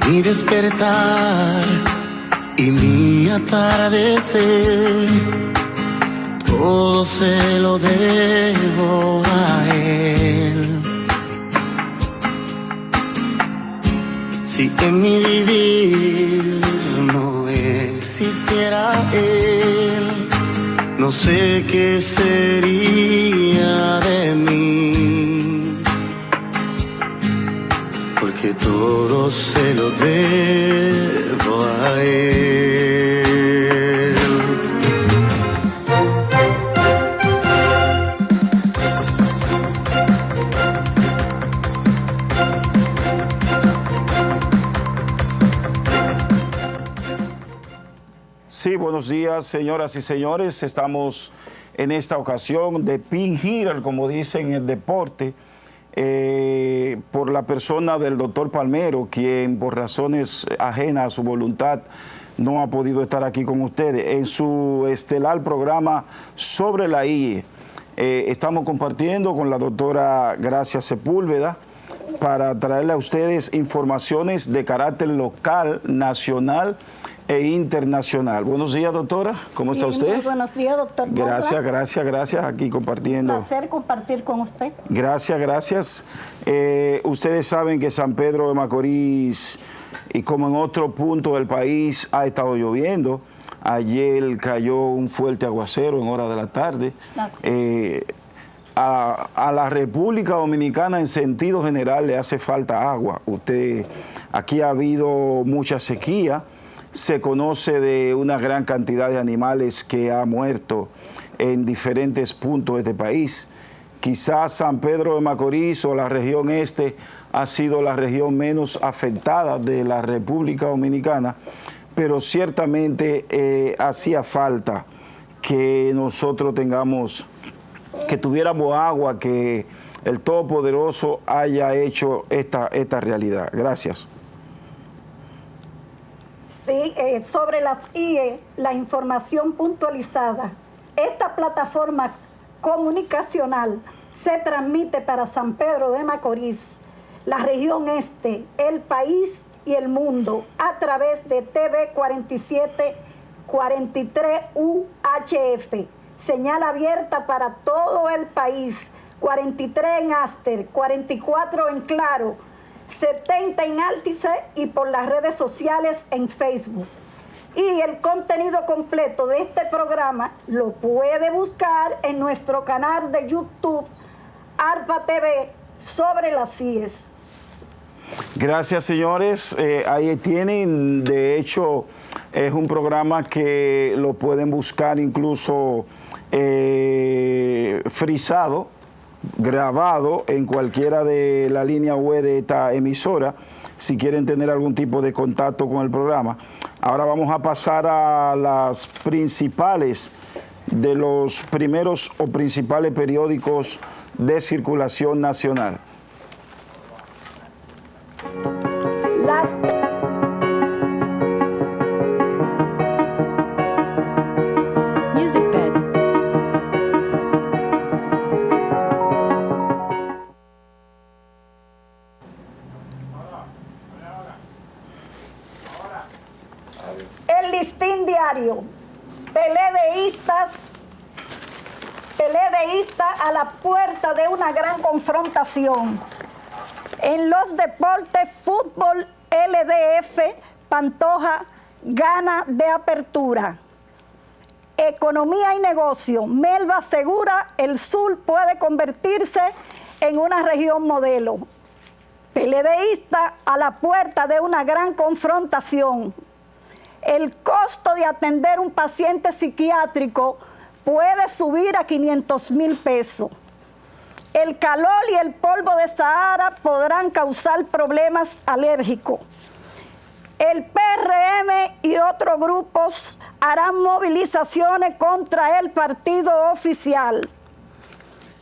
Mi despertar y mi atardecer, todo se lo debo a Él. Si en mi vivir no existiera Él, no sé qué sería de mí, porque todo se lo debo a Él. Sí, buenos días, señoras y señores. Estamos en esta ocasión de pin hitter, como dicen en el deporte, por la persona del doctor Palmero, quien por razones ajenas a su voluntad no ha podido estar aquí con ustedes. En su estelar programa sobre la IE, estamos compartiendo con la doctora Gracia Sepúlveda para traerle a ustedes informaciones de carácter local, nacional e internacional. Buenos días, doctora. ¿Cómo está usted? Muy buenos días, doctor. Gracias. Aquí compartiendo. Un placer compartir con usted. Gracias. Ustedes saben que San Pedro de Macorís, y como en otro punto del país, ha estado lloviendo. Ayer cayó un fuerte aguacero en horas de la tarde. A la República Dominicana en sentido general le hace falta agua. Aquí ha habido mucha sequía. Se conoce de una gran cantidad de animales que ha muerto en diferentes puntos de este país. Quizás San Pedro de Macorís o la región este ha sido la región menos afectada de la República Dominicana, pero ciertamente hacía falta que nosotros tuviéramos agua, que el Todopoderoso haya hecho esta realidad. Gracias. Sí, sobre las IE, la información puntualizada. Esta plataforma comunicacional se transmite para San Pedro de Macorís, la región este, el país y el mundo a través de TV 4743 UHF. Señal abierta para todo el país, 43 en Aster, 44 en Claro, 70 en Altice y por las redes sociales en Facebook. Y el contenido completo de este programa lo puede buscar en nuestro canal de YouTube, ARPA TV, sobre las IES. Gracias, señores. Ahí tienen, de hecho, es un programa que lo pueden buscar incluso frisado, grabado en cualquiera de la línea web de esta emisora, si quieren tener algún tipo de contacto con el programa. Ahora vamos a pasar a las principales de los primeros o principales periódicos de circulación nacional. El Listín Diario, peledeísta a la puerta de una gran confrontación. En los deportes, fútbol, LDF, Pantoja gana de apertura. Economía y negocio, Melba asegura el sur puede convertirse en una región modelo. PLDista a la puerta de una gran confrontación. El costo de atender un paciente psiquiátrico puede subir a 500,000 pesos. El calor y el polvo de Sahara podrán causar problemas alérgicos. El PRM y otros grupos harán movilizaciones contra el partido oficial.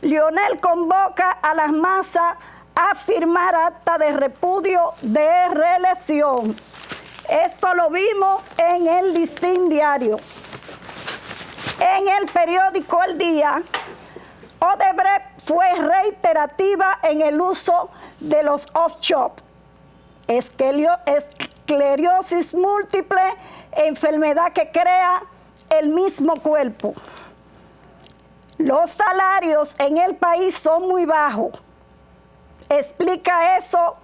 Leonel convoca a las masas a firmar acta de repudio de reelección. Esto lo vimos en el Listín Diario. En el periódico El Día, Odebrecht fue reiterativa en el uso de los offshore. esclerosis múltiple, enfermedad que crea el mismo cuerpo. Los salarios en el país son muy bajos. Explica eso,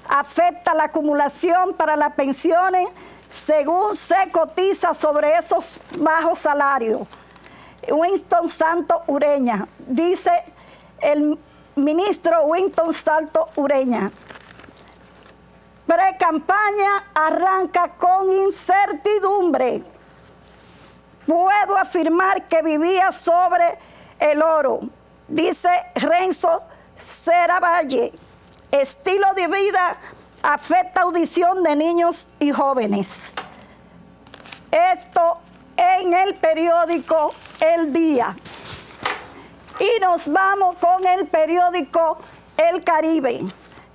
afecta la acumulación para las pensiones según se cotiza sobre esos bajos salarios. Winston Santos Ureña, dice el ministro Winston Santos Ureña. Pre-campaña arranca con incertidumbre. Puedo afirmar que vivía sobre el oro, dice Renzo Ceravalle. Estilo de vida afecta audición de niños y jóvenes. Esto en el periódico El Día. Y nos vamos con el periódico El Caribe.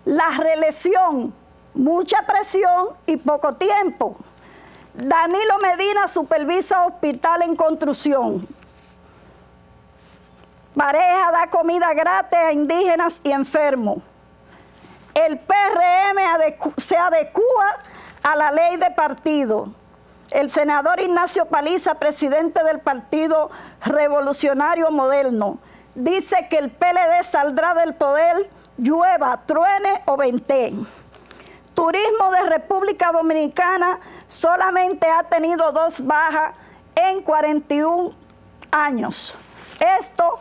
La reelección, mucha presión y poco tiempo. Danilo Medina supervisa hospital en construcción. Pareja da comida gratis a indígenas y enfermos. El PRM se adecúa a la ley de partido. El senador Ignacio Paliza, presidente del Partido Revolucionario Moderno, dice que el PLD saldrá del poder, llueva, truene o ventee. Turismo de República Dominicana solamente ha tenido 2 bajas en 41 años. Esto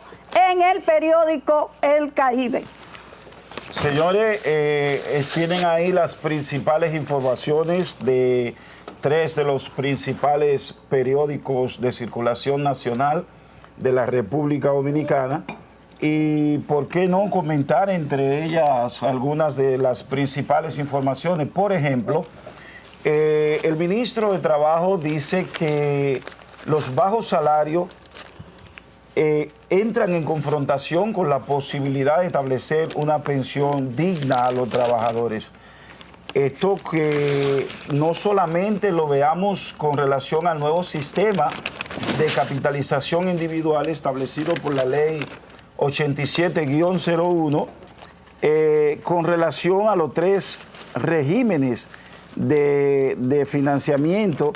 en el periódico El Caribe. Señores, tienen ahí las principales informaciones de 3 de los principales periódicos de circulación nacional de la República Dominicana. Y por qué no comentar entre ellas algunas de las principales informaciones. Por ejemplo, el ministro de Trabajo dice que los bajos salarios entran en confrontación con la posibilidad de establecer una pensión digna a los trabajadores. Esto que no solamente lo veamos con relación al nuevo sistema de capitalización individual establecido por la ley 87-01, con relación a los 3 regímenes de financiamiento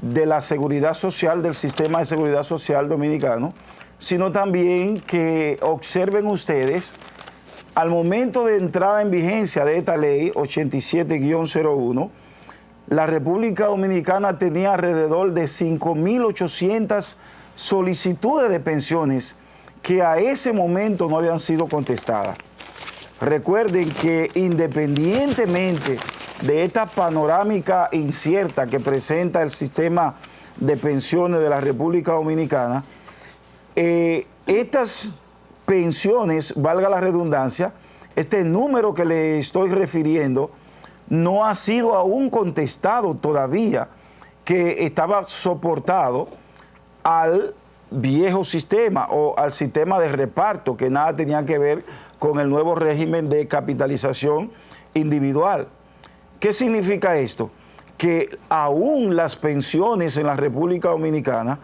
de la seguridad social, del sistema de seguridad social dominicano, sino también que observen ustedes, al momento de entrada en vigencia de esta ley 87-01, la República Dominicana tenía alrededor de 5.800 solicitudes de pensiones que a ese momento no habían sido contestadas. Recuerden que independientemente de esta panorámica incierta que presenta el sistema de pensiones de la República Dominicana, estas pensiones, valga la redundancia, este número que le estoy refiriendo, no ha sido aún contestado todavía, que estaba soportado al viejo sistema o al sistema de reparto, que nada tenía que ver con el nuevo régimen de capitalización individual. ¿Qué significa esto? Que aún las pensiones en la República Dominicana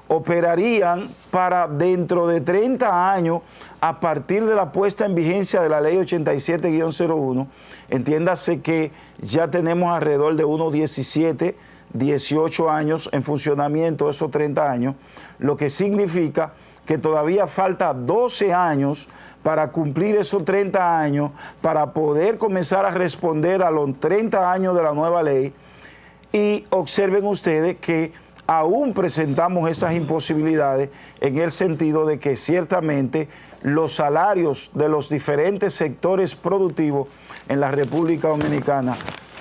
operarían para dentro de 30 años a partir de la puesta en vigencia de la ley 87-01. Entiéndase que ya tenemos alrededor de unos 17, 18 años en funcionamiento, esos 30 años, lo que significa que todavía falta 12 años para cumplir esos 30 años, para poder comenzar a responder a los 30 años de la nueva ley. Y observen ustedes que aún presentamos esas imposibilidades en el sentido de que ciertamente los salarios de los diferentes sectores productivos en la República Dominicana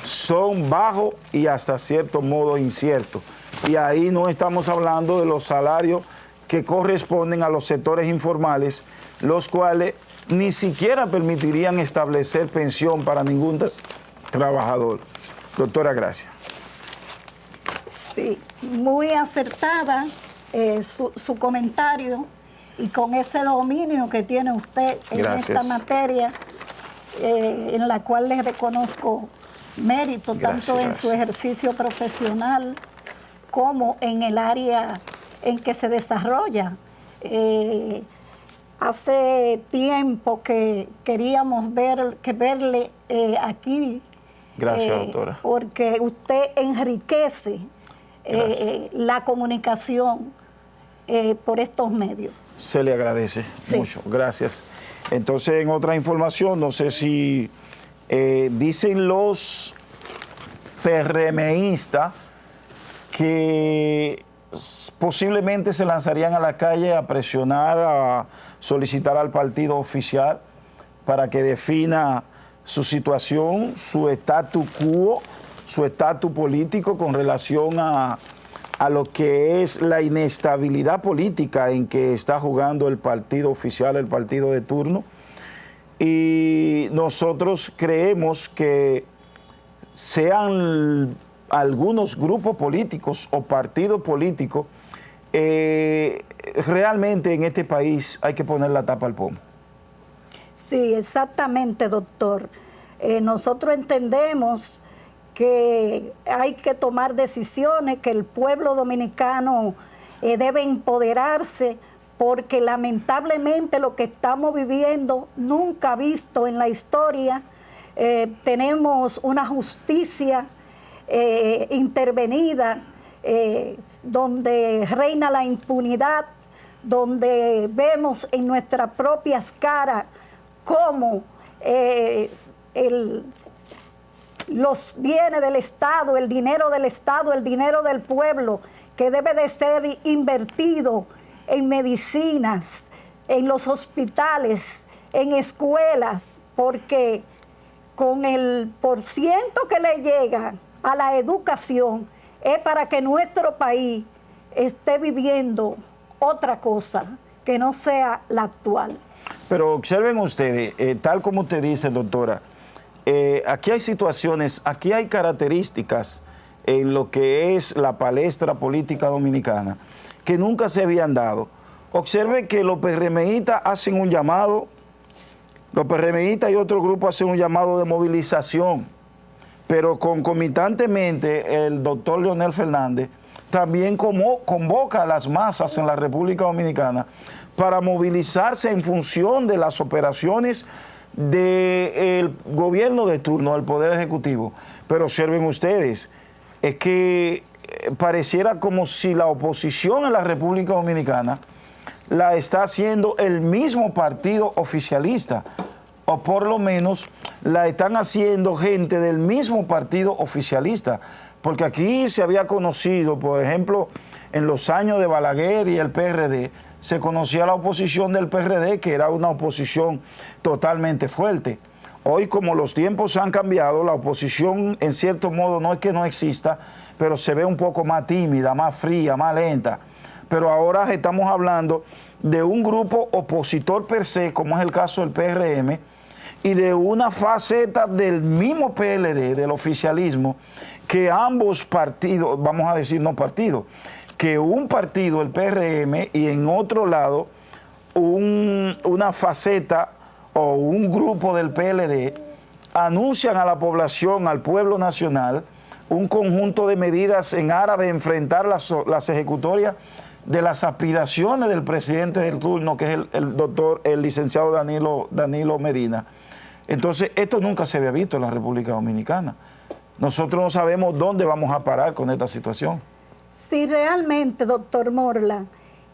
son bajos y hasta cierto modo inciertos. Y ahí no estamos hablando de los salarios que corresponden a los sectores informales, los cuales ni siquiera permitirían establecer pensión para ningún trabajador. Doctora, gracias. Sí, muy acertada su comentario, y con ese dominio que tiene usted en esta materia, en la cual le reconozco mérito, tanto en su ejercicio profesional como en el área en que se desarrolla. Hace tiempo que queríamos verle aquí Gracias, doctora. Porque usted enriquece la comunicación por estos medios. Se le agradece mucho, gracias. Entonces, en otra información, no sé si dicen los PRMistas que posiblemente se lanzarían a la calle a presionar, a solicitar al partido oficial para que defina su situación, su estatus quo, su estatus político con relación a lo que es la inestabilidad política en que está jugando el partido oficial, el partido de turno. Y nosotros creemos que sean algunos grupos políticos o partidos políticos, realmente en este país hay que poner la tapa al pomo. Sí, exactamente, doctor. Nosotros entendemos que hay que tomar decisiones, que el pueblo dominicano debe empoderarse, porque lamentablemente lo que estamos viviendo nunca visto en la historia. Tenemos una justicia intervenida, donde reina la impunidad, donde vemos en nuestras propias caras cómo los bienes del Estado, el dinero del Estado, el dinero del pueblo, que debe de ser invertido en medicinas, en los hospitales, en escuelas, porque con el porciento que le llega a la educación es para que nuestro país esté viviendo otra cosa que no sea la actual. Pero observen ustedes, tal como usted dice, doctora, aquí hay situaciones, aquí hay características en lo que es la palestra política dominicana que nunca se habían dado. Observe que los PRMistas hacen un llamado, los PRMistas y otro grupo hacen un llamado de movilización, pero concomitantemente el doctor Leonel Fernández también convoca a las masas en la República Dominicana para movilizarse en función de las operaciones del gobierno de turno, del Poder Ejecutivo. Pero observen ustedes, es que pareciera como si la oposición en la República Dominicana la está haciendo el mismo partido oficialista, o por lo menos la están haciendo gente del mismo partido oficialista, porque aquí se había conocido, por ejemplo, en los años de Balaguer y el PRD, se conocía la oposición del PRD, que era una oposición totalmente fuerte. Hoy, como los tiempos han cambiado, la oposición, en cierto modo, no es que no exista, pero se ve un poco más tímida, más fría, más lenta. Pero ahora estamos hablando de un grupo opositor per se, como es el caso del PRM, y de una faceta del mismo PLD, del oficialismo, que ambos partidos, vamos a decir no partidos, que un partido, el PRM, y en otro lado, una faceta o un grupo del PLD, anuncian a la población, al pueblo nacional, un conjunto de medidas en aras de enfrentar las ejecutorias de las aspiraciones del presidente del turno, que es el licenciado Danilo Medina. Entonces, esto nunca se había visto en la República Dominicana. Nosotros no sabemos dónde vamos a parar con esta situación. Si realmente, doctor Morla,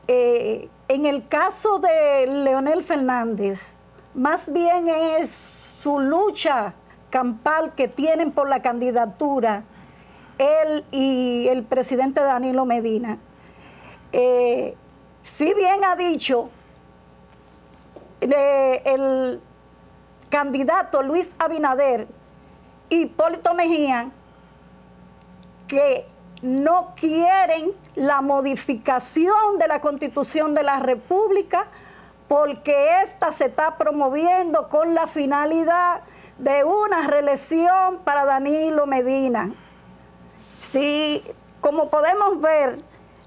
en el caso de Leonel Fernández, más bien es su lucha campal que tienen por la candidatura, él y el presidente Danilo Medina. Si bien ha dicho el candidato Luis Abinader y Hipólito Mejía que no quieren la modificación de la Constitución de la República porque esta se está promoviendo con la finalidad de una reelección para Danilo Medina. Si, como podemos ver,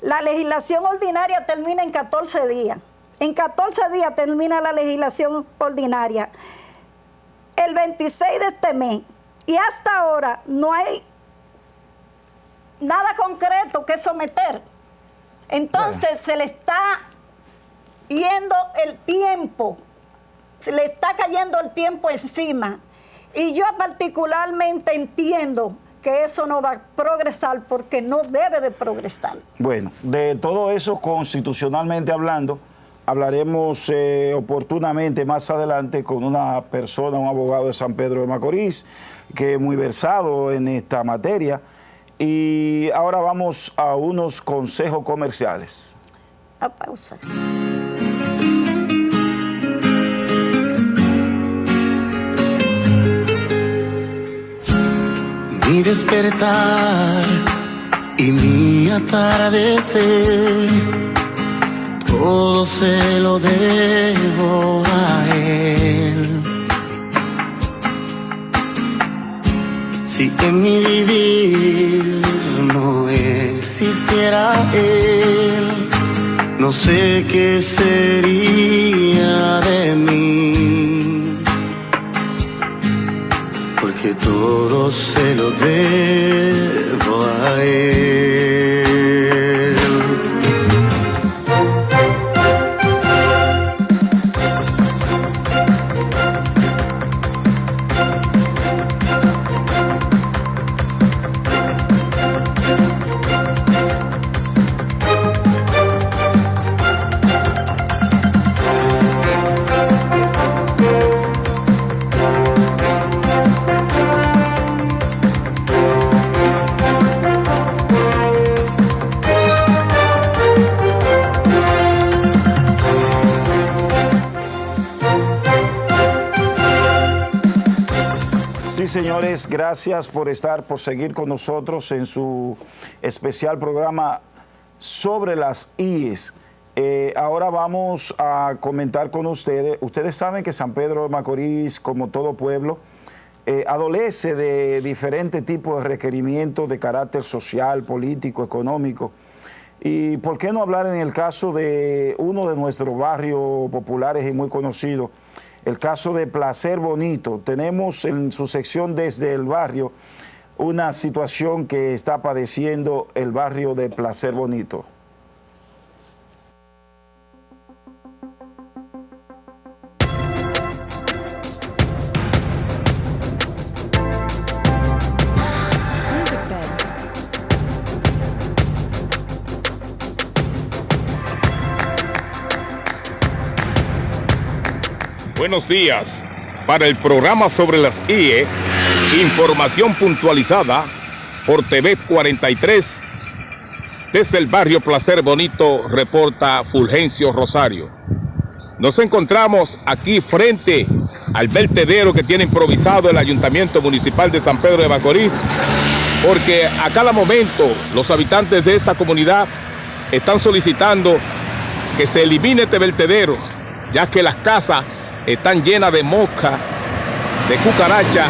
la legislación ordinaria termina en 14 días. En 14 días termina la legislación ordinaria. El 26 de este mes. Y hasta ahora no hay nada concreto que someter. Entonces se le está yendo el tiempo. Se le está cayendo el tiempo encima. Y yo particularmente entiendo que eso no va a progresar porque no debe de progresar. Bueno, de todo eso, constitucionalmente hablando, hablaremos oportunamente más adelante con una persona, un abogado de San Pedro de Macorís, que es muy versado en esta materia. Y ahora vamos a unos consejos comerciales. A pausa. Mi despertar y mi atardecer, todo se lo debo a él. Si en mi vivir no existiera él, no sé qué sería de mí, porque todo se lo debo a él. Sí, señores, gracias por seguir con nosotros en su especial programa sobre las IES. Ahora vamos a comentar con ustedes. Ustedes saben que San Pedro de Macorís, como todo pueblo, adolece de diferentes tipos de requerimientos de carácter social, político, económico. Y por qué no hablar en el caso de uno de nuestros barrios populares y muy conocidos, el caso de Placer Bonito. Tenemos en su sección desde el barrio una situación que está padeciendo el barrio de Placer Bonito. Buenos días. Para el programa sobre las IE, información puntualizada por TV 43. Desde el barrio Placer Bonito, reporta Fulgencio Rosario. Nos encontramos aquí frente al vertedero que tiene improvisado el Ayuntamiento Municipal de San Pedro de Macorís, porque a cada momento los habitantes de esta comunidad están solicitando que se elimine este vertedero, ya que las casas están llenas de moscas, de cucarachas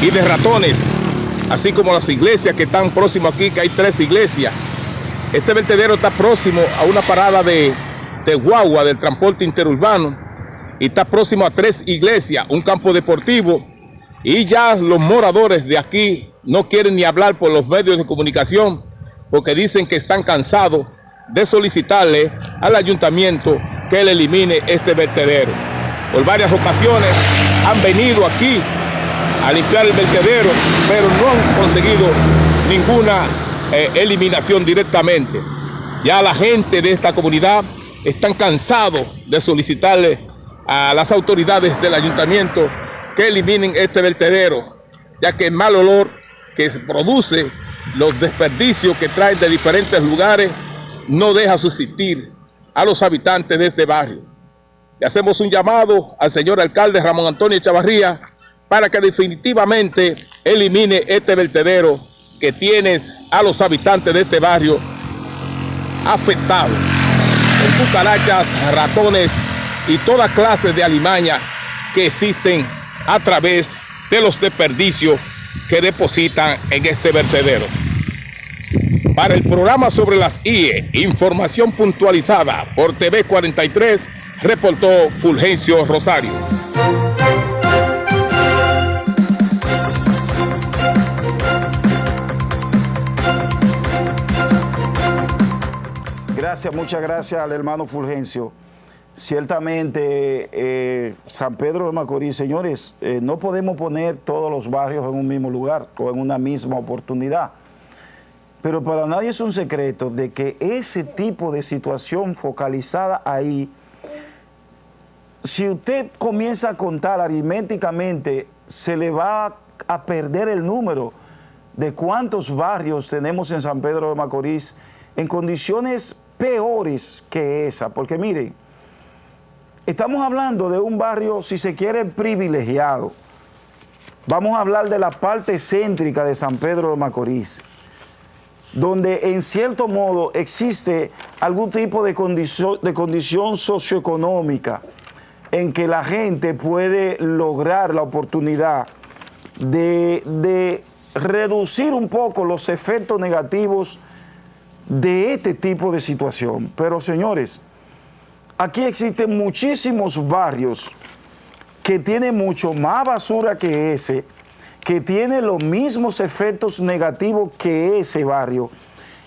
y de ratones, así como las iglesias que están próximas aquí, que hay 3 iglesias. Este vertedero está próximo a una parada de guagua del transporte interurbano y está próximo a 3 iglesias, un campo deportivo, y ya los moradores de aquí no quieren ni hablar por los medios de comunicación porque dicen que están cansados de solicitarle al ayuntamiento que él elimine este vertedero. Por varias ocasiones han venido aquí a limpiar el vertedero, pero no han conseguido ninguna eliminación directamente. Ya la gente de esta comunidad están cansados de solicitarle a las autoridades del ayuntamiento que eliminen este vertedero, ya que el mal olor que produce, los desperdicios que traen de diferentes lugares, no deja subsistir a los habitantes de este barrio. Le hacemos un llamado al señor alcalde Ramón Antonio Chavarría para que definitivamente elimine este vertedero que tiene a los habitantes de este barrio afectados por cucarachas, ratones y toda clase de alimañas que existen a través de los desperdicios que depositan en este vertedero. Para el programa sobre las IE, información puntualizada por TV 43, reportó Fulgencio Rosario. Gracias, muchas gracias al hermano Fulgencio. Ciertamente, San Pedro de Macorís, señores, no podemos poner todos los barrios en un mismo lugar o en una misma oportunidad. Pero para nadie es un secreto de que ese tipo de situación focalizada ahí, si usted comienza a contar aritméticamente, se le va a perder el número de cuántos barrios tenemos en San Pedro de Macorís en condiciones peores que esa. Porque mire, estamos hablando de un barrio, si se quiere, privilegiado. Vamos a hablar de la parte céntrica de San Pedro de Macorís, donde en cierto modo existe algún tipo de condición socioeconómica en que la gente puede lograr la oportunidad de reducir un poco los efectos negativos de este tipo de situación. Pero señores, aquí existen muchísimos barrios que tienen mucho más basura que ese, que tiene los mismos efectos negativos que ese barrio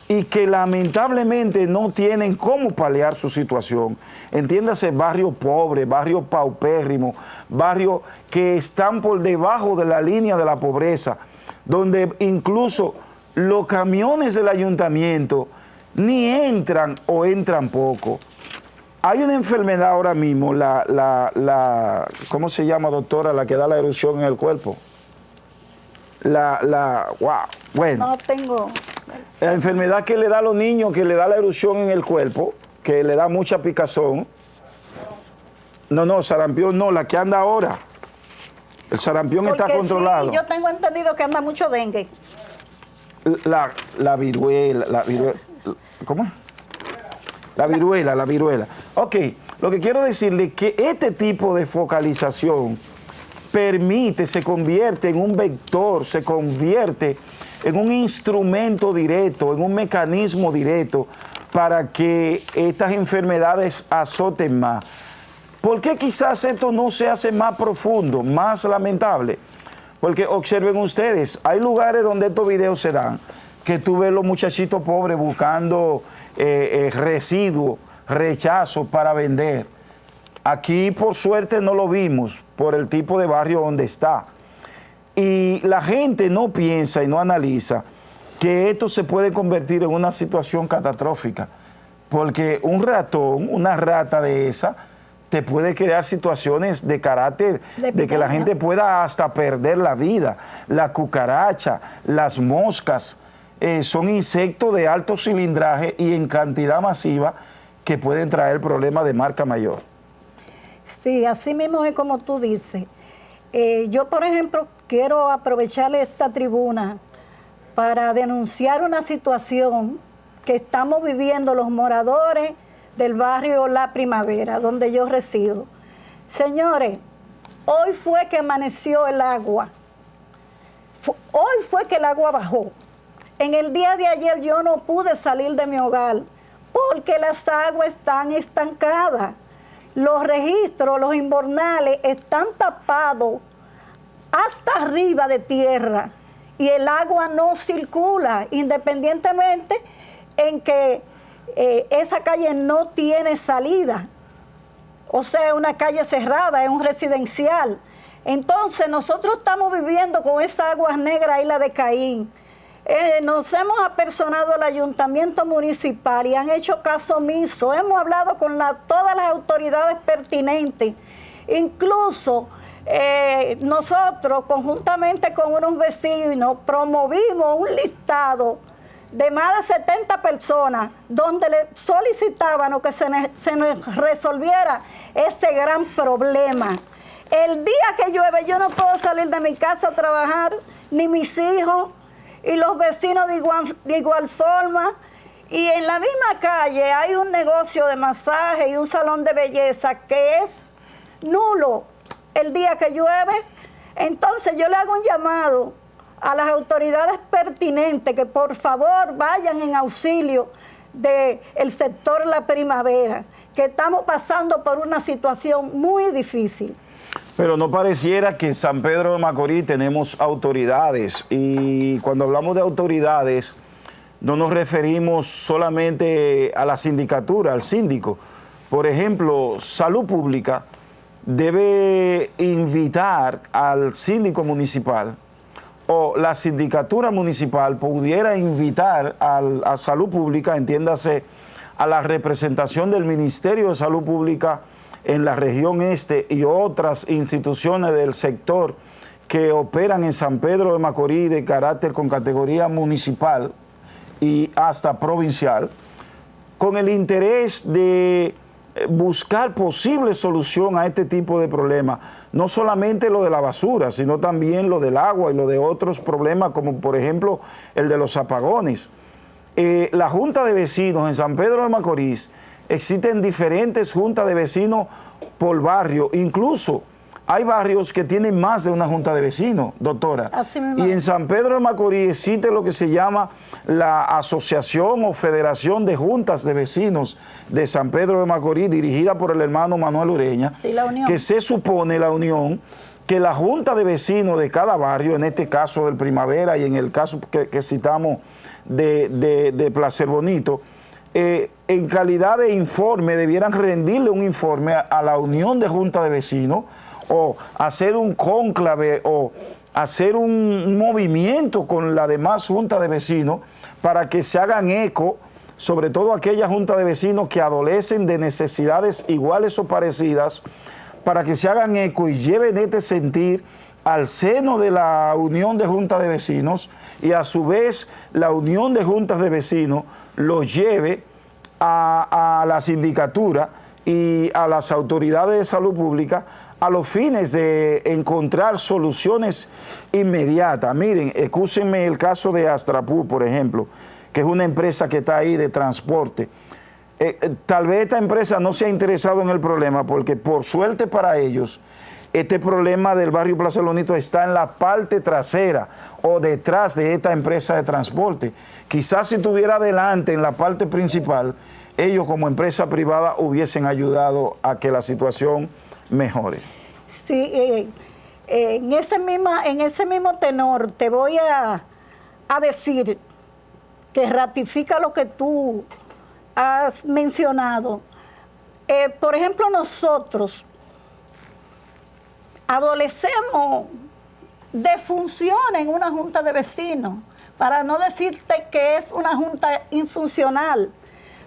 y que lamentablemente no tienen cómo paliar su situación. Entiéndase, barrio pobre, barrio paupérrimo, barrio que están por debajo de la línea de la pobreza, donde incluso los camiones del ayuntamiento ni entran o entran poco. Hay una enfermedad ahora mismo, ¿cómo se llama, doctora? La que da la erupción en el cuerpo. Bueno, No tengo. la enfermedad que le da a los niños, que le da la erupción en el cuerpo, que le da mucha picazón. No, sarampión no, la que anda ahora. El sarampión está controlado. Sí, yo tengo entendido que anda mucho dengue. La viruela, ¿cómo es? La viruela. Ok, lo que quiero decirle es que este tipo de focalización se convierte en un vector, se convierte en un instrumento directo, en un mecanismo directo para que estas enfermedades azoten más. ¿Por qué quizás esto no se hace más profundo, más lamentable? Porque observen ustedes, hay lugares donde estos videos se dan, que tú ves los muchachitos pobres buscando residuos, rechazos para vender. Aquí por suerte no lo vimos por el tipo de barrio donde está. Y la gente no piensa y no analiza que esto se puede convertir en una situación catastrófica. Porque un ratón, una rata de esa, te puede crear situaciones de carácter, de que la gente pueda hasta perder la vida. La cucaracha, las moscas, son insectos de alto cilindraje y en cantidad masiva que pueden traer problemas de marca mayor. Sí, así mismo es como tú dices. Yo, por ejemplo, quiero aprovechar esta tribuna para denunciar una situación que estamos viviendo los moradores del barrio La Primavera, donde yo resido. Señores, hoy fue que amaneció el agua. Hoy fue que el agua bajó. En el día de ayer yo no pude salir de mi hogar porque las aguas están estancadas. Los registros, los invernales están tapados hasta arriba de tierra y el agua no circula, independientemente en que esa calle no tiene salida. O sea, es una calle cerrada, es un residencial. Entonces nosotros estamos viviendo con esas aguas negras Isla de Caín. Nos hemos apersonado al ayuntamiento municipal y han hecho caso omiso. Hemos hablado con todas las autoridades pertinentes. Incluso nosotros, conjuntamente con unos vecinos, promovimos un listado de más de 70 personas donde le solicitaban que se nos resolviera ese gran problema. El día que llueve yo no puedo salir de mi casa a trabajar, ni mis hijos, y los vecinos de igual forma. Y en la misma calle hay un negocio de masaje y un salón de belleza que es nulo el día que llueve. Entonces yo le hago un llamado a las autoridades pertinentes que por favor vayan en auxilio del sector La Primavera, que estamos pasando por una situación muy difícil. Pero no pareciera que en San Pedro de Macorís tenemos autoridades, y cuando hablamos de autoridades no nos referimos solamente a la sindicatura, al síndico, Por ejemplo, Salud Pública debe invitar al síndico municipal, o la sindicatura municipal pudiera invitar a Salud Pública, entiéndase, a la representación del Ministerio de Salud Pública en la región este y otras instituciones del sector que operan en San Pedro de Macorís de carácter con categoría municipal y hasta provincial, con el interés de buscar posible solución a este tipo de problemas, no solamente lo de la basura, sino también lo del agua y lo de otros problemas, como por ejemplo el de los apagones. La Junta de Vecinos en San Pedro de Macorís, existen diferentes juntas de vecinos por barrio, incluso hay barrios que tienen más de una junta de vecinos, doctora. Así mismo. Y en San Pedro de Macorís existe lo que se llama la Asociación o Federación de Juntas de Vecinos de San Pedro de Macorís, dirigida por el hermano Manuel Ureña, sí, la unión. que se supone, la unión, que la junta de vecinos de cada barrio, en este caso del Primavera y en el caso que citamos de Placer Bonito, en calidad de informe debieran rendirle un informe a la unión de junta de vecinos, o hacer un cónclave o hacer un movimiento con la demás junta de vecinos para que se hagan eco, sobre todo aquellas juntas de vecinos que adolecen de necesidades iguales o parecidas, para que se hagan eco y lleven este sentir al seno de la unión de juntas de vecinos, y a su vez la unión de juntas de vecinos lo lleve a la sindicatura y a las autoridades de salud pública a los fines de encontrar soluciones inmediatas. Miren, excúsenme el caso de Astrapur, por ejemplo, que es una empresa que está ahí de transporte. Tal vez esta empresa no se ha interesado en el problema porque, por suerte para ellos, este problema del barrio Placer Bonito está en la parte trasera o detrás de esta empresa de transporte. Quizás si estuviera adelante en la parte principal, ellos como empresa privada hubiesen ayudado a que la situación mejore. Sí, en ese mismo tenor te voy a decir que ratifica lo que tú has mencionado. Por ejemplo, nosotros adolecemos de función en una junta de vecinos, para no decirte que es una junta infuncional.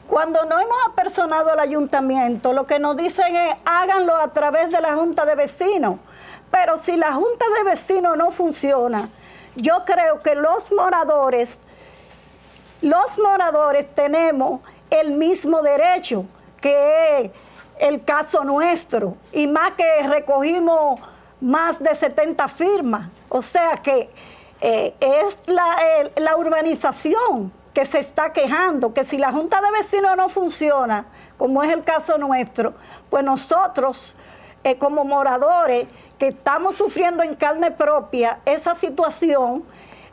Cuando no hemos apersonado al ayuntamiento, lo que nos dicen es háganlo a través de la junta de vecinos. Pero si la junta de vecinos no funciona, yo creo que los moradores tenemos el mismo derecho, que es el caso nuestro, y más que recogimos más de 70 firmas. O sea que es la urbanización que se está quejando, que si la junta de vecinos no funciona, como es el caso nuestro, pues nosotros como moradores que estamos sufriendo en carne propia esa situación,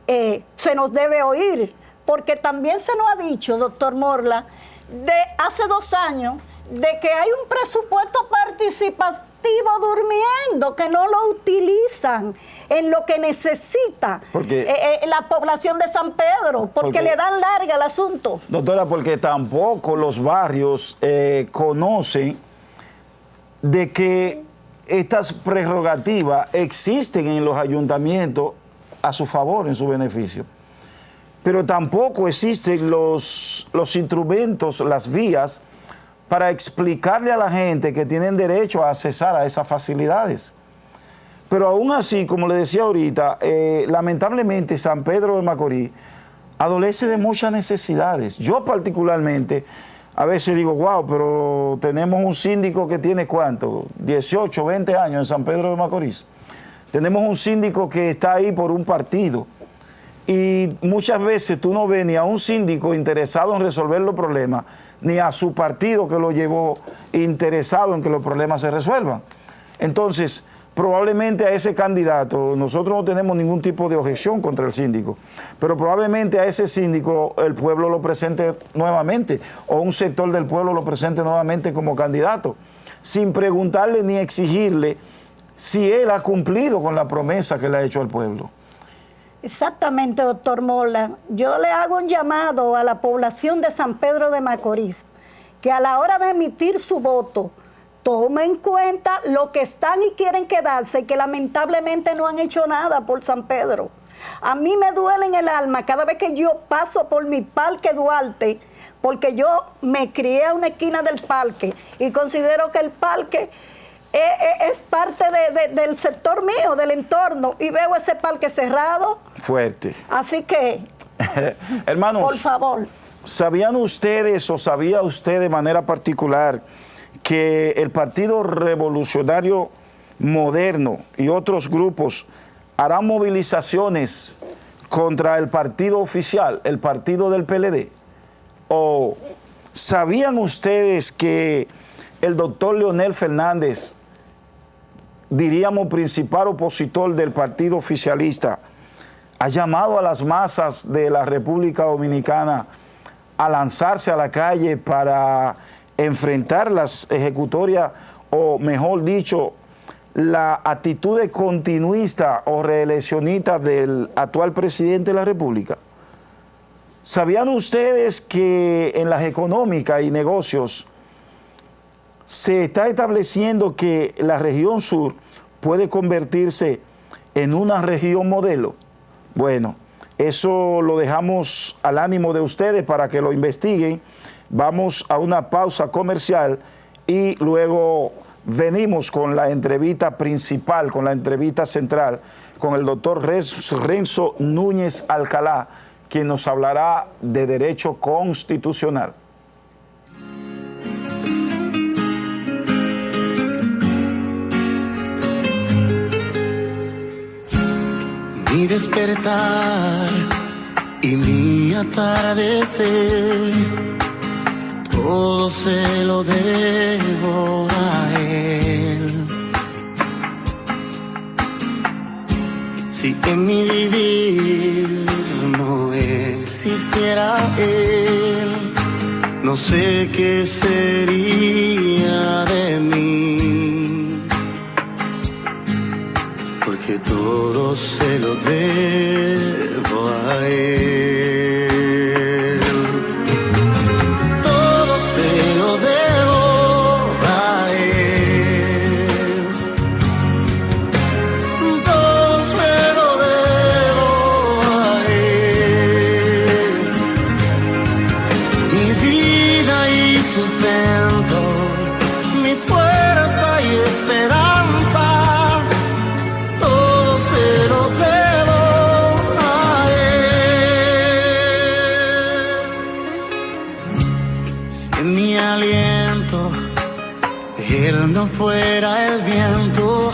se nos debe oír, porque también se nos ha dicho, doctor Morla, de hace 2 años, de que hay un presupuesto participativo durmiendo, que no lo utilizan en lo que necesita la población de San Pedro, porque le dan larga al asunto. Doctora, porque tampoco los barrios conocen de que estas prerrogativas existen en los ayuntamientos a su favor, en su beneficio. Pero tampoco existen los instrumentos, las vías, para explicarle a la gente que tienen derecho a accesar a esas facilidades. Pero aún así, como le decía ahorita, lamentablemente San Pedro de Macorís adolece de muchas necesidades. Yo particularmente a veces digo, wow, pero tenemos un síndico que tiene ¿cuánto? 18, 20 años en San Pedro de Macorís. Tenemos un síndico que está ahí por un partido. Y muchas veces tú no ves ni a un síndico interesado en resolver los problemas, ni a su partido que lo llevó interesado en que los problemas se resuelvan. Entonces, probablemente a ese candidato, nosotros no tenemos ningún tipo de objeción contra el síndico, pero probablemente a ese síndico el pueblo lo presente nuevamente, o un sector del pueblo lo presente nuevamente como candidato, sin preguntarle ni exigirle si él ha cumplido con la promesa que le ha hecho al pueblo. Exactamente, doctor Mola. Yo le hago un llamado a la población de San Pedro de Macorís, que a la hora de emitir su voto, tome en cuenta lo que están y quieren quedarse y que lamentablemente no han hecho nada por San Pedro. A mí me duele en el alma cada vez que yo paso por mi Parque Duarte, porque yo me crié a una esquina del parque y considero que el parque es parte del sector mío, del entorno, y veo ese parque cerrado. Fuerte. Así que, hermanos, por favor. ¿Sabían ustedes o sabía usted de manera particular que el Partido Revolucionario Moderno y otros grupos harán movilizaciones contra el partido oficial, el partido del PLD? ¿O sabían ustedes que el doctor Leonel Fernández, diríamos principal opositor del partido oficialista, ha llamado a las masas de la República Dominicana a lanzarse a la calle para enfrentar las ejecutorias, o mejor dicho, la actitud de continuista o reeleccionista del actual presidente de la República? ¿Sabían ustedes que en las económicas y negocios se está estableciendo que la región sur puede convertirse en una región modelo? Bueno, eso lo dejamos al ánimo de ustedes para que lo investiguen. Vamos a una pausa comercial y luego venimos con la entrevista principal, con la entrevista central, con el doctor Renzo Núñez Alcalá, quien nos hablará de derecho constitucional. Mi despertar y mi atardecer, todo se lo debo a él. Si en mi vivir no existiera él, no sé qué sería de mí, porque todo se lo debo a él. Todo se lo debo a él. Todo se lo debo a él. Mi vida y sustento, mi fuerza y esperanza, todo se lo debo a él. Si en mi aliento él no fuera el viento,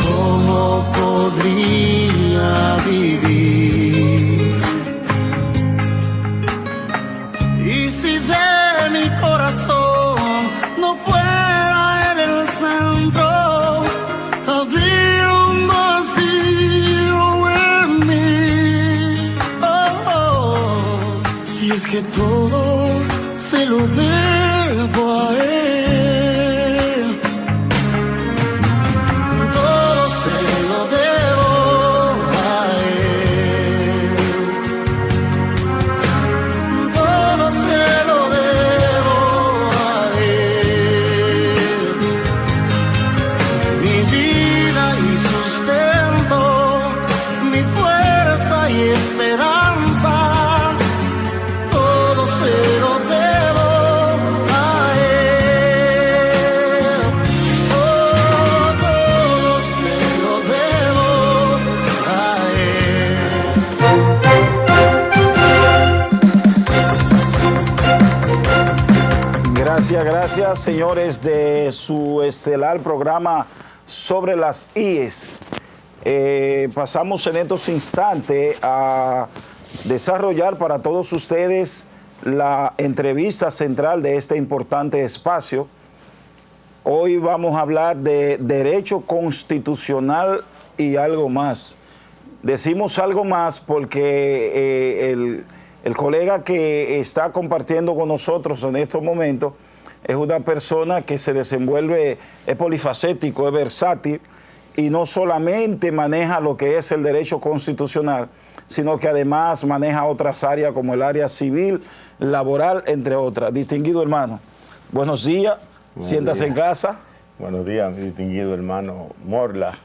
¿cómo podría vivir? Y si de mi corazón no fuera él el centro, habría un vacío en mí. Oh, oh. Y es que todo se lo debo a él. Todo se lo debo a él. Todo se lo debo a él. Mi vida y sustento, mi fuerza y esperanza, todo se lo debo a él. Oh, todo se lo debo a él. Gracias, señores, de su estelar programa sobre las IES. Pasamos en estos instantes a desarrollar para todos ustedes la entrevista central de este importante espacio. Hoy vamos a hablar de derecho constitucional y algo más. Decimos algo más porque el colega que está compartiendo con nosotros en estos momentos es una persona que se desenvuelve, es polifacético, es versátil, y no solamente maneja lo que es el derecho constitucional, sino que además maneja otras áreas como el área civil, laboral, entre otras. Distinguido hermano, buenos días, siéntase en casa. Buenos días, mi distinguido hermano Morla.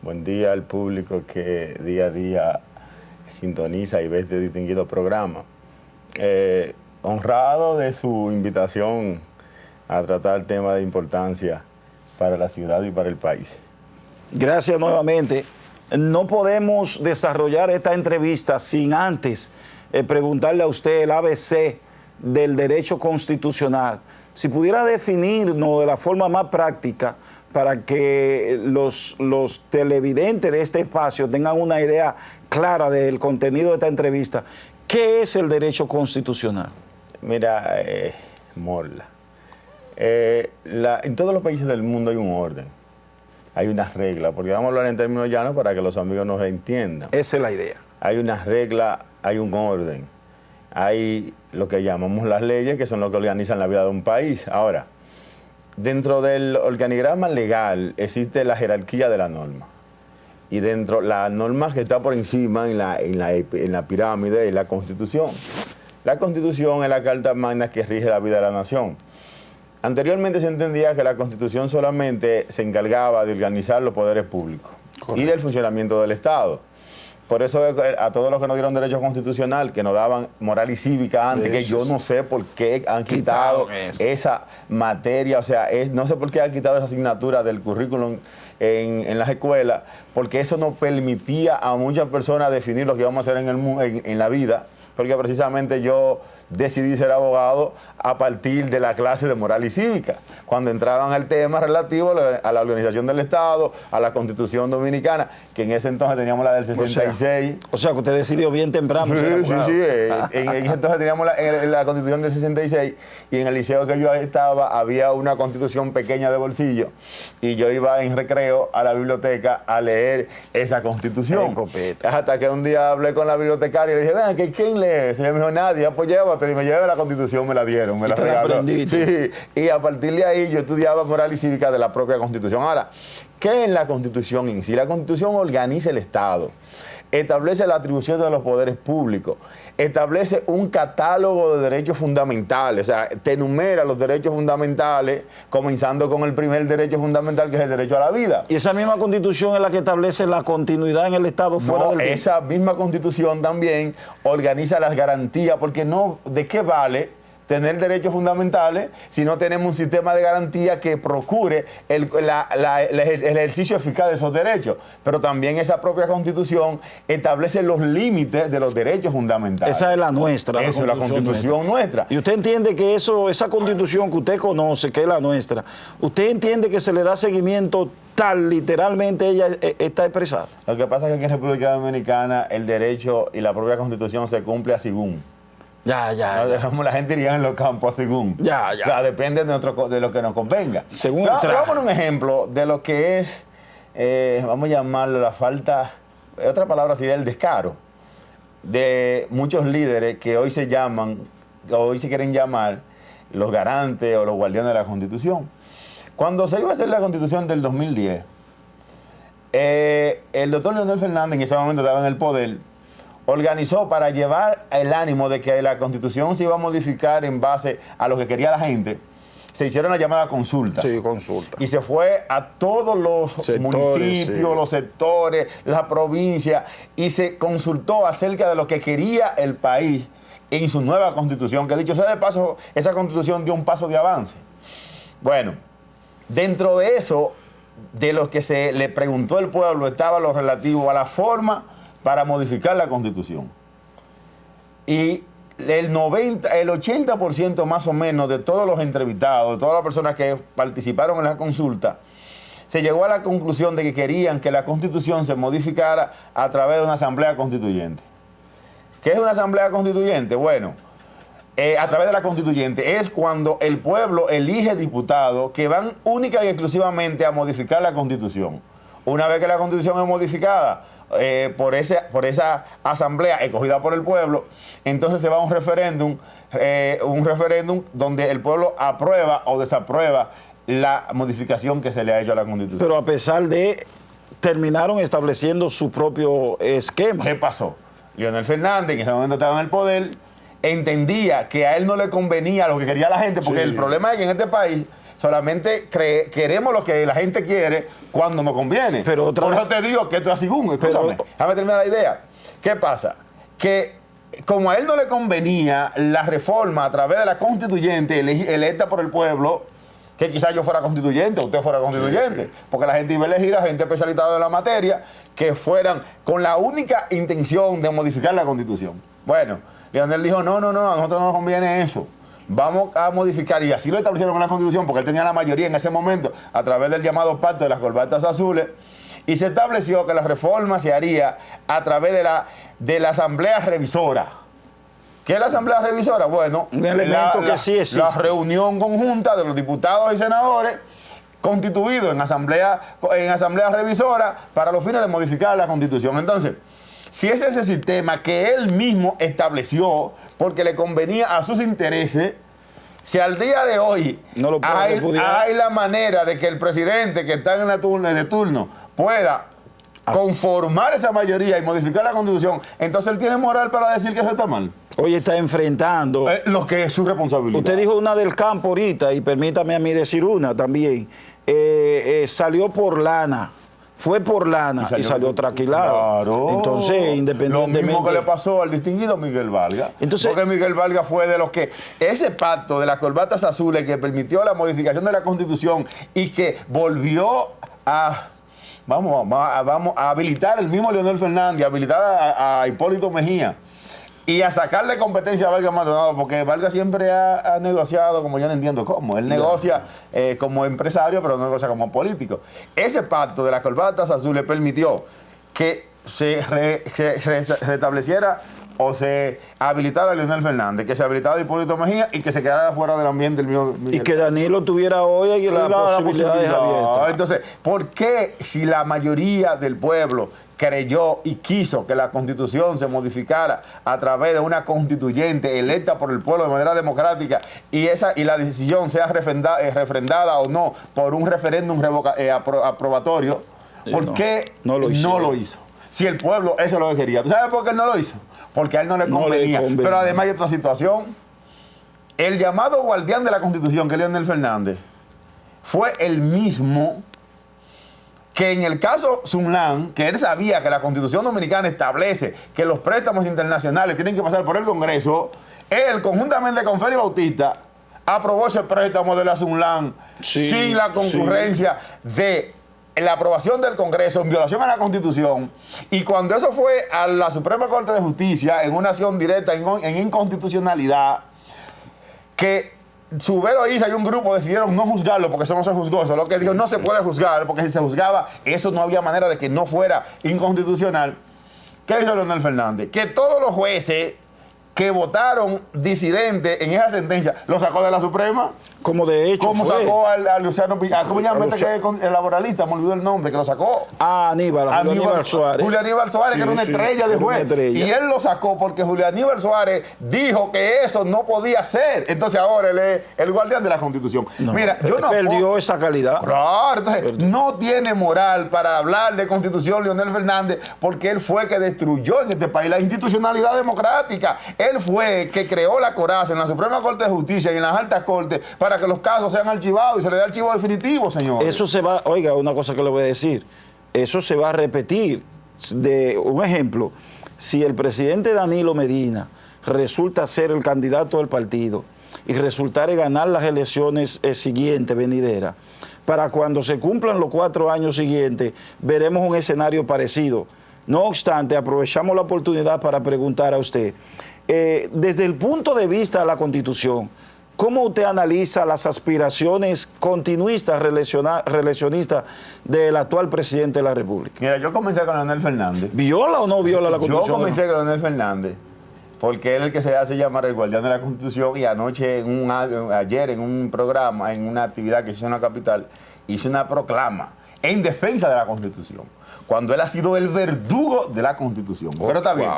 Buen día al público que día a día sintoniza y ve este distinguido programa. Honrado de su invitación a tratar temas de importancia para la ciudad y para el país. Gracias nuevamente. No podemos desarrollar esta entrevista sin antes preguntarle a usted el ABC del derecho constitucional. Si pudiera definirnos de la forma más práctica para que los televidentes de este espacio tengan una idea clara del contenido de esta entrevista, ¿qué es el derecho constitucional? Mira, Morla, en todos los países del mundo hay un orden, hay unas reglas, porque vamos a hablar en términos llanos para que los amigos nos entiendan. Esa es la idea. Hay unas reglas, hay un orden, hay lo que llamamos las leyes, que son lo que organizan la vida de un país. Ahora, dentro del organigrama legal existe la jerarquía de la norma. Y dentro la norma que está por encima en la pirámide es la Constitución. La Constitución es la carta magna que rige la vida de la nación. Anteriormente se entendía que la Constitución solamente se encargaba de organizar los poderes públicos. Correcto. Y del funcionamiento del Estado. Por eso a todos los que nos dieron derecho constitucional, que nos daban moral y cívica antes, que yo no sé por qué han quitado esa materia, o sea, no sé por qué han quitado esa asignatura del currículum en las escuelas, porque eso no permitía a muchas personas definir lo que íbamos a hacer en la vida, porque precisamente yo decidí ser abogado a partir de la clase de moral y cívica, cuando entraban al tema relativo a la organización del Estado, a la Constitución Dominicana, que en ese entonces teníamos la del 66. O sea que usted decidió bien temprano. Sí. En ese entonces teníamos la Constitución del 66 y en el liceo que yo estaba había una Constitución pequeña de bolsillo y yo iba en recreo a la biblioteca a leer esa Constitución. Hasta que un día hablé con la bibliotecaria y le dije, vean, ¿quién lee eso? Y ella me dijo, nadie, pues llévate. Y me llevé la Constitución, me la dieron, me la regalaron. Sí, y a partir de ahí yo estudiaba moral y cívica de la propia Constitución. Ahora, ¿qué es la Constitución en sí? La Constitución organiza el Estado, establece la atribución de los poderes públicos, establece un catálogo de derechos fundamentales, o sea, te enumera los derechos fundamentales, comenzando con el primer derecho fundamental, que es el derecho a la vida. ¿Y esa misma Constitución es la que establece la continuidad en el Estado fuera del tiempo? Esa misma Constitución también organiza las garantías, porque no, ¿de qué vale tener derechos fundamentales si no tenemos un sistema de garantía que procure el ejercicio eficaz de esos derechos? Pero también esa propia Constitución establece los límites de los derechos fundamentales. Esa es la nuestra. Eso es la Constitución nuestra. Y usted entiende que esa Constitución que usted conoce, que es la nuestra, ¿usted entiende que se le da seguimiento tal literalmente ella está expresada? Lo que pasa es que aquí en República Dominicana el derecho y la propia Constitución se cumple a según. Ya. La gente iría en los campos según. O sea, depende de lo que nos convenga. Según vamos a poner un ejemplo de lo que es, vamos a llamarlo la falta, otra palabra sería el descaro, de muchos líderes que hoy se quieren llamar los garantes o los guardianes de la Constitución. Cuando se iba a hacer la Constitución del 2010, el doctor Leonel Fernández, en ese momento estaba en el poder, organizó para llevar el ánimo de que la Constitución se iba a modificar en base a lo que quería la gente. Se hicieron la llamada consulta. Sí, consulta. Y se fue a todos los municipios, los sectores, la provincia, y se consultó acerca de lo que quería el país en su nueva Constitución, que dicho sea de paso, esa Constitución dio un paso de avance. Bueno, dentro de eso, de lo que se le preguntó al pueblo, estaba lo relativo a la forma para modificar la Constitución. Y el 80% más o menos de todos los entrevistados, de todas las personas que participaron en la consulta, se llegó a la conclusión de que querían que la Constitución se modificara a través de una asamblea constituyente. ¿Qué es una asamblea constituyente? Bueno, a través de la constituyente es cuando el pueblo elige diputados que van única y exclusivamente a modificar la Constitución. Una vez que la Constitución es modificada por esa asamblea escogida por el pueblo, entonces se va a un referéndum donde el pueblo aprueba o desaprueba la modificación que se le ha hecho a la Constitución. Pero a pesar de, terminaron estableciendo su propio esquema. ¿Qué pasó? Leonel Fernández, que en ese momento estaba en el poder, entendía que a él no le convenía lo que quería la gente, porque el problema es que en este país solamente queremos lo que la gente quiere cuando nos conviene. Pero por eso te digo que esto es así, escúchame, déjame terminar la idea. ¿Qué pasa? Que como a él no le convenía la reforma a través de la constituyente electa por el pueblo, que quizás yo fuera constituyente, usted fuera constituyente, porque la gente iba a elegir a gente especializada en la materia que fueran con la única intención de modificar la constitución. Bueno, Leonel dijo, no, a nosotros no nos conviene eso. Vamos a modificar, y así lo establecieron en la Constitución, porque él tenía la mayoría en ese momento, a través del llamado Pacto de las Corbatas Azules, y se estableció que la reforma se haría a través de la Asamblea Revisora. ¿Qué es la Asamblea Revisora? Bueno, un elemento que sí existe. La reunión conjunta de los diputados y senadores constituidos en asamblea revisora para los fines de modificar la Constitución. Entonces, si es ese sistema que él mismo estableció porque le convenía a sus intereses, si al día de hoy hay la manera de que el presidente que está en la de turno pueda conformar esa mayoría y modificar la Constitución, entonces él tiene moral para decir que eso está mal. Hoy está enfrentando lo que es su responsabilidad. Usted dijo una del campo ahorita, y permítame a mí decir una también. Salió por lana. Fue por lana y salió tranquilado. Claro. Entonces, independientemente... Lo mismo que le pasó al distinguido Miguel Valga. Entonces, porque Miguel Valga fue de los que... Ese pacto de las corbatas azules que permitió la modificación de la Constitución y que volvió a... Vamos a habilitar el mismo Leonel Fernández, a habilitar a Hipólito Mejía y a sacarle competencia a Valga Maldonado, porque Valga siempre ha negociado, como yo no entiendo cómo. Él negocia como empresario, pero no negocia como político. Ese pacto de las corbatas azules permitió que se restableciera o se habilitara a Leonel Fernández, que se habilitara a Hipólito Mejía y que se quedara fuera del ambiente el mismo Miguel. Y que Danilo tuviera hoy la posibilidad abierta. Entonces, ¿por qué si la mayoría del pueblo creyó y quiso que la Constitución se modificara a través de una constituyente electa por el pueblo de manera democrática y la decisión sea refrendada o no por un referéndum aprobatorio, ¿por qué no lo hizo? Si el pueblo eso es lo que quería. ¿Tú sabes por qué él no lo hizo? Porque a él no le convenía. Pero además hay otra situación. El llamado guardián de la Constitución, que es Leonel Fernández, fue el mismo que en el caso Sunlan, que él sabía que la Constitución Dominicana establece que los préstamos internacionales tienen que pasar por el Congreso, él, conjuntamente con Félix Bautista, aprobó ese préstamo de la Sunlan sin la concurrencia de la aprobación del Congreso en violación a la Constitución. Y cuando eso fue a la Suprema Corte de Justicia en una acción directa en inconstitucionalidad, que Subero Isa y un grupo decidieron no juzgarlo porque eso no se juzgó, eso es lo que dijo, no se puede juzgar, porque si se juzgaba, eso no había manera de que no fuera inconstitucional. ¿Qué hizo Leonel Fernández? Que todos los jueces que votaron disidente en esa sentencia lo sacó de la Suprema. Como de hecho ¿Cómo sacó a Luciano Piña? ¿Cómo llama que el laboralista? Me olvidó el nombre, que lo sacó. Aníbal Suárez. Julio Aníbal Suárez, que era una estrella de juez. Y él lo sacó porque Julio Aníbal Suárez dijo que eso no podía ser. Entonces ahora él es el guardián de la Constitución. Mira, yo no perdió esa calidad. Claro, entonces no tiene moral para hablar de Constitución Leonel Fernández, porque él fue que destruyó en este país la institucionalidad democrática. Él fue que creó la coraza en la Suprema Corte de Justicia y en las altas cortes para que los casos sean archivados y se le dé archivo definitivo, señor. Eso se va, oiga, una cosa que le voy a decir, eso se va a repetir. De un ejemplo, si el presidente Danilo Medina resulta ser el candidato del partido y resultare ganar las elecciones siguientes, venideras, para cuando se cumplan los 4 años siguientes, veremos un escenario parecido. No obstante, aprovechamos la oportunidad para preguntar a usted, desde el punto de vista de la Constitución, ¿cómo usted analiza las aspiraciones continuistas, reeleccionistas del actual presidente de la República? Mira, yo comencé con Leonel Fernández. ¿Viola o no viola la Constitución? Yo comencé con Leonel Fernández porque él es el que se hace llamar el guardián de la Constitución, y anoche, ayer en un programa, en una actividad que hizo en la capital, hizo una proclama en defensa de la Constitución, cuando él ha sido el verdugo de la Constitución. Pero está bien.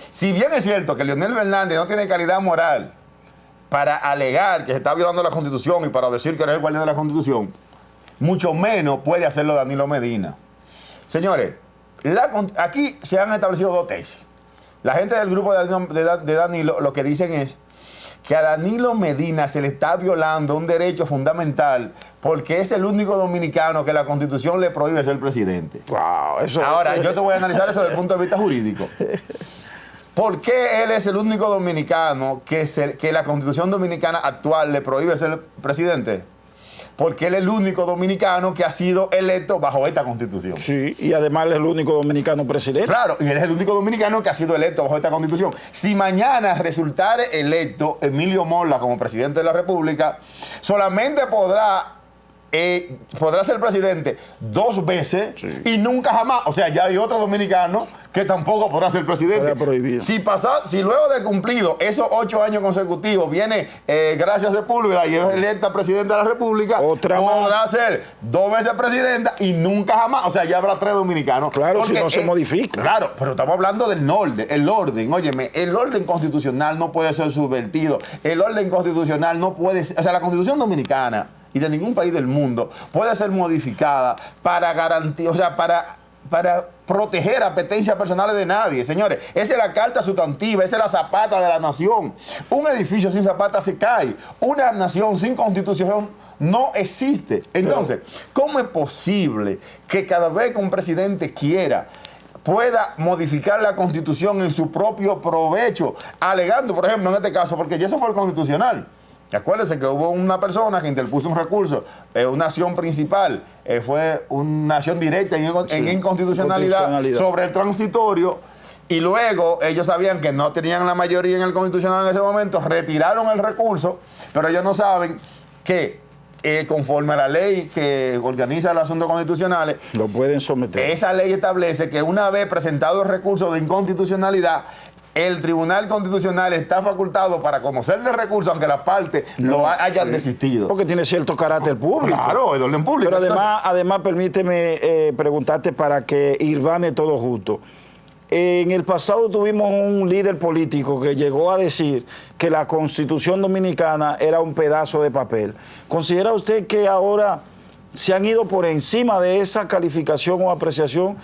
Si bien es cierto que Leonel Fernández no tiene calidad moral para alegar que se está violando la Constitución y para decir que eres el guardián de la Constitución, mucho menos puede hacerlo Danilo Medina. Señores, aquí se han establecido 2 tesis. La gente del grupo de Danilo lo que dicen es que a Danilo Medina se le está violando un derecho fundamental porque es el único dominicano que la Constitución le prohíbe ser presidente. Wow, eso Ahora, yo te voy a analizar eso desde el punto de vista jurídico. ¿Por qué él es el único dominicano que la Constitución dominicana actual le prohíbe ser presidente? Porque él es el único dominicano que ha sido electo bajo esta Constitución. Sí, y además él es el único dominicano presidente. Claro, y él es el único dominicano que ha sido electo bajo esta Constitución. Si mañana resultare electo Emilio Mola como presidente de la República, solamente podrá ser presidente 2 veces y nunca jamás. O sea, ya hay otro dominicano que tampoco podrá ser presidente. Si luego de cumplido esos 8 años consecutivos viene Gracia Sepúlveda y es electa presidenta de la República, podrá ser 2 veces presidenta y nunca jamás. O sea, ya habrá 3 dominicanos. Claro, porque, si no se modifica. Claro, pero estamos hablando del orden. El orden, óyeme, el orden constitucional no puede ser subvertido. El orden constitucional no puede ser, o sea, la Constitución dominicana y de ningún país del mundo puede ser modificada para garantizar, o sea, para proteger apetencias personales de nadie. Señores, esa es la carta sustantiva, esa es la zapata de la nación. Un edificio sin zapata se cae. Una nación sin constitución no existe. Entonces, ¿cómo es posible que cada vez que un presidente quiera pueda modificar la Constitución en su propio provecho, alegando, por ejemplo, en este caso, porque ya eso fue el constitucional? Acuérdense que hubo una persona que interpuso un recurso, una acción principal, fue una acción directa en inconstitucionalidad sobre el transitorio, y luego ellos sabían que no tenían la mayoría en el constitucional en ese momento, retiraron el recurso, pero ellos no saben que conforme a la ley que organiza los asuntos constitucionales, lo pueden someter. Esa ley establece que una vez presentado el recurso de inconstitucionalidad, el Tribunal Constitucional está facultado para conocer el recurso, aunque las partes lo hayan desistido. Porque tiene cierto carácter público. Claro, el orden público. Pero además permíteme preguntarte para que irvane todo justo. En el pasado tuvimos un líder político que llegó a decir que la Constitución Dominicana era un pedazo de papel. ¿Considera usted que ahora se han ido por encima de esa calificación o apreciación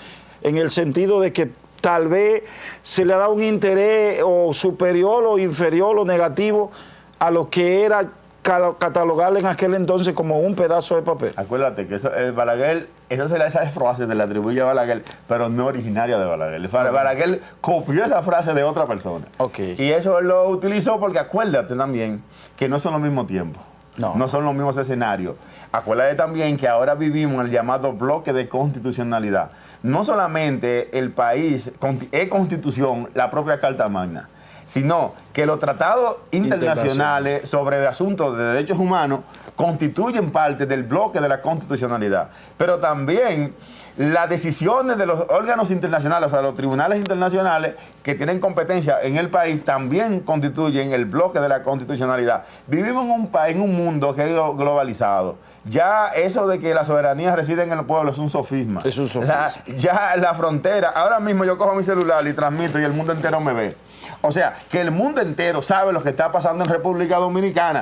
en el sentido de que tal vez se le ha dado un interés o superior o inferior o negativo a lo que era catalogarle en aquel entonces como un pedazo de papel? Acuérdate que Balaguer, esa frase se le atribuye a Balaguer, pero no originaria de Balaguer. Balaguer copió esa frase de otra persona. Okay. Y eso él lo utilizó porque acuérdate también que no son los mismos tiempos. No son los mismos escenarios. Acuérdate también que ahora vivimos en el llamado bloque de constitucionalidad. No solamente el país es constitución, la propia Carta Magna, sino que los tratados internacionales sobre asuntos de derechos humanos constituyen parte del bloque de la constitucionalidad. Pero también las decisiones de los órganos internacionales, o sea, los tribunales internacionales que tienen competencia en el país, también constituyen el bloque de la constitucionalidad. Vivimos en un mundo que es globalizado. Ya eso de que la soberanía reside en el pueblo es un sofisma. Es un sofisma. Ya la frontera, ahora mismo yo cojo mi celular y transmito y el mundo entero me ve. O sea, que el mundo entero sabe lo que está pasando en República Dominicana.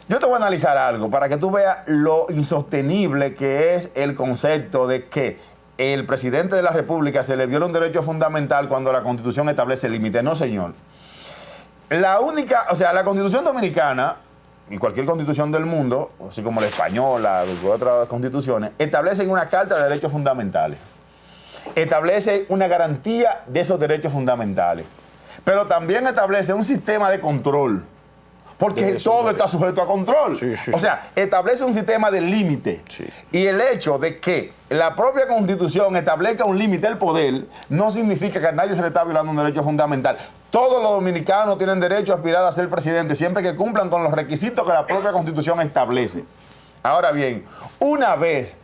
Yo te voy a analizar algo para que tú veas lo insostenible que es el concepto de que el presidente de la República se le viola un derecho fundamental cuando la Constitución establece límites. No, señor. La Constitución Dominicana y cualquier constitución del mundo, así como la española u otras constituciones, establecen una carta de derechos fundamentales. Establece una garantía de esos derechos fundamentales. Pero también establece un sistema de control. Porque todo está sujeto a control. O sea, establece un sistema de límite. Y el hecho de que la propia Constitución establezca un límite al poder no significa que a nadie se le está violando un derecho fundamental. Todos los dominicanos tienen derecho a aspirar a ser presidente siempre que cumplan con los requisitos que la propia Constitución establece. Ahora bien, una vez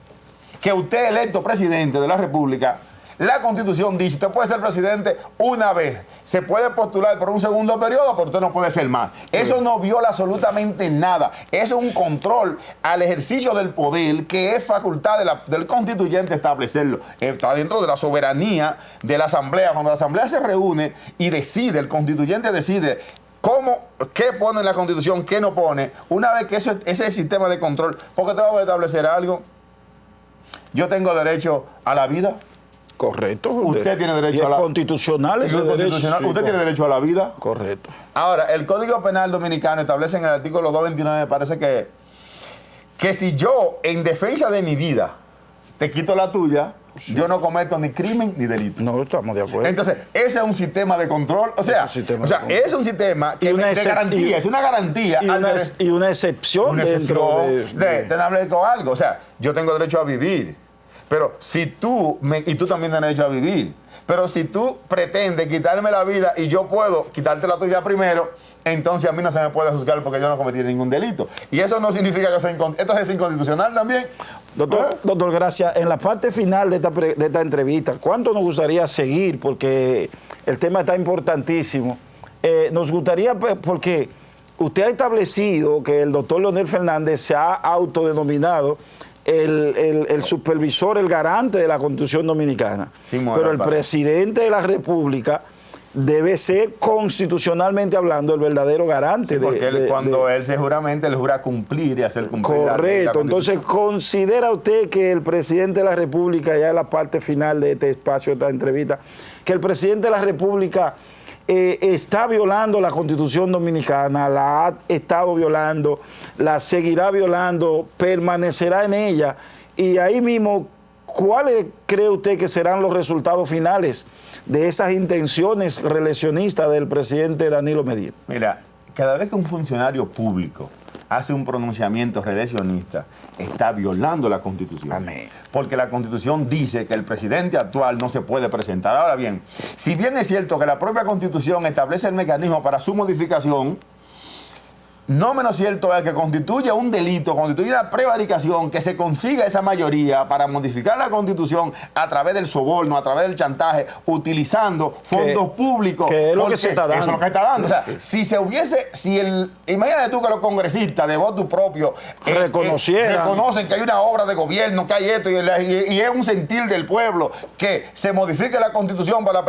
que usted es electo presidente de la República, la Constitución dice, usted puede ser presidente una vez, se puede postular por un segundo periodo, pero usted no puede ser más. Eso no viola absolutamente nada. Eso es un control al ejercicio del poder que es facultad del constituyente establecerlo. Está dentro de la soberanía de la Asamblea. Cuando la Asamblea se reúne y decide, el constituyente decide qué pone en la Constitución, qué no pone. Una vez que ese es el sistema de control, porque te voy a establecer algo. Yo tengo derecho a la vida. Correcto. Usted tiene derecho y a la... constitucional ese derecho. Sí, usted tiene derecho a la vida. Correcto. Ahora, el Código Penal Dominicano establece en el artículo 229, me parece que si yo, en defensa de mi vida, te quito la tuya, yo no cometo ni crimen ni delito. No, estamos de acuerdo. Entonces, ese es un sistema de control. O sea, es un sistema que de garantía, es una garantía. Y una excepción dentro de tener todo algo. O sea, yo tengo derecho a vivir. Pero si tú, y tú también tienes derecho a vivir. Pero si tú pretendes quitarme la vida y yo puedo quitarte la tuya primero, entonces a mí no se me puede juzgar porque yo no cometí ningún delito. Y eso no significa que esto es inconstitucional también. Doctor, gracias. En la parte final de esta entrevista, ¿cuánto nos gustaría seguir? Porque el tema está importantísimo. Nos gustaría, porque usted ha establecido que el doctor Leonel Fernández se ha autodenominado el supervisor, el garante de la Constitución Dominicana. Pero el presidente de la República debe ser, constitucionalmente hablando, el verdadero garante. Porque él se juramenta, él jura cumplir y hacer cumplir. Correcto. Entonces, ¿considera usted que el presidente de la República, ya en la parte final de este espacio, de esta entrevista, que el presidente de la República está violando la Constitución Dominicana, la ha estado violando, la seguirá violando, permanecerá en ella? Y ahí mismo, ¿cuáles cree usted que serán los resultados finales de esas intenciones reeleccionistas del presidente Danilo Medina? Mira, cada vez que un funcionario público hace un pronunciamiento reeleccionista, está violando la Constitución. Amén. Porque la Constitución dice que el presidente actual no se puede presentar. Ahora bien, si bien es cierto que la propia Constitución establece el mecanismo para su modificación, no menos cierto es que constituye un delito, constituye una prevaricación, que se consiga esa mayoría para modificar la Constitución a través del soborno, a través del chantaje, utilizando fondos públicos. Que es lo que se está dando. Eso es lo que está dando. O sea, imagínate tú que los congresistas de voto propio reconocen que hay una obra de gobierno, que hay esto, y es un sentir del pueblo que se modifique la Constitución para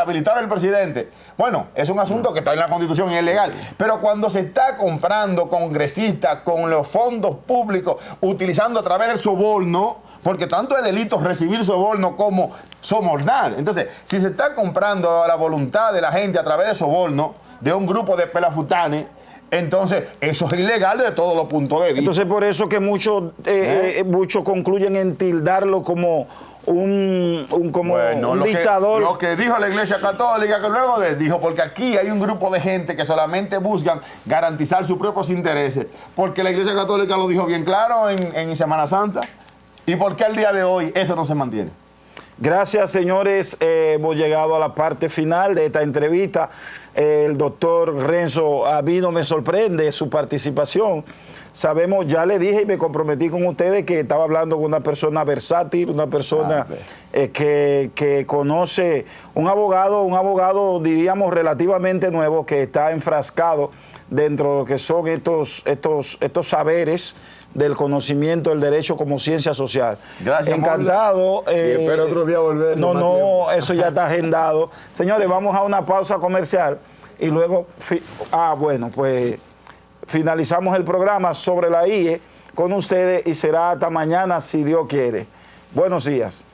habilitar al presidente. Bueno, es un asunto que está en la Constitución y es legal. Pero cuando se está comprando congresistas con los fondos públicos, utilizando a través del soborno, porque tanto es delito recibir soborno como sobornar. Entonces, si se está comprando la voluntad de la gente a través de soborno, de un grupo de pelafutanes, entonces eso es ilegal desde todos los puntos de vista. Entonces, por eso que muchos concluyen en tildarlo como un dictador. Lo que dijo la Iglesia Católica, que luego dijo, porque aquí hay un grupo de gente que solamente buscan garantizar sus propios intereses, porque la Iglesia Católica lo dijo bien claro en Semana Santa, y porque al día de hoy eso no se mantiene. Gracias, señores. Hemos llegado a la parte final de esta entrevista. El doctor Renzo, a mí no me sorprende su participación. Sabemos, ya le dije y me comprometí con ustedes que estaba hablando con una persona versátil, una persona que conoce, un abogado diríamos relativamente nuevo, que está enfrascado dentro de lo que son estos saberes del conocimiento del derecho como ciencia social. Gracias, encantado. Y espero otro día volver. No, eso ya está agendado. Señores, vamos a una pausa comercial y luego, pues finalizamos el programa sobre la IE con ustedes y será hasta mañana si Dios quiere. Buenos días.